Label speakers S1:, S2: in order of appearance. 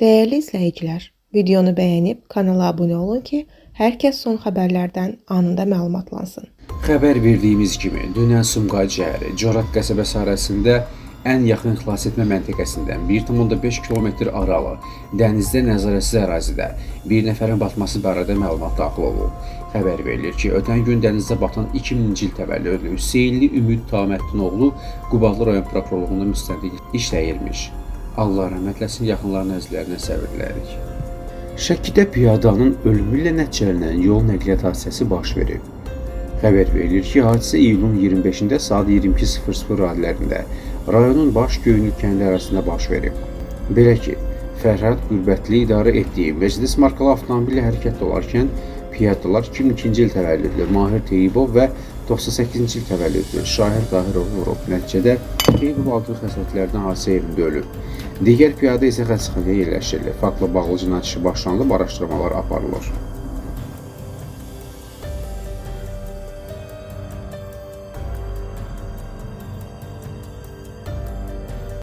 S1: Değerli izləyicilər, videonu bəyənib kanala abunə olun ki, hər kəs son xəbərlərdən anında məlumatlansın.
S2: Xəbər verdiyimiz kimi, dünən Sumqayıt şəhəri Corat qəsəbəsi arasında ən yaxın xilasetmə məntəqəsindən 1,5 km aralı dənizdə nəzarətsiz ərazidə bir nəfərin batması barədə məlumat daxil olub. Xəbər verilir ki, ötən gün dənizdə batan 2000-ci il təvəllüdlü Hüseynli Ümid Taməddinoğlu Qubadlı rayon prokurorluğunda müstəntiq işləyirmiş. Allah rəhmət eləsin, yaxınlarının əzizlərinə səbir dilərik. Şəkidə piyadanın ölümü ilə nəticələnən yol nəqliyyat hadisəsi baş verib. Xəbər verilir ki, hadisə iyulun 25-də saat 22:00 radələrində rayonun baş Göynük kəndi arasında baş verib. Belə ki, Fərhad Qürbətli idarə etdiyi Mercedes markalı avtomobillə hərəkətdə olarkən piyadalar 2002-ci il təvəllüdlü Mahir Teyyibov və 98-ci il təvəllüdlü Şahir Tahirovu vurub. Nəticədə Teyyibov aldığı xəsarətlərdən hadisə yerində ölüb. Digər piyada isə xəstəxanaya yerləşdirilib. Faktla bağlı cinayət işi başlanılıb, araşdırmalar aparılır.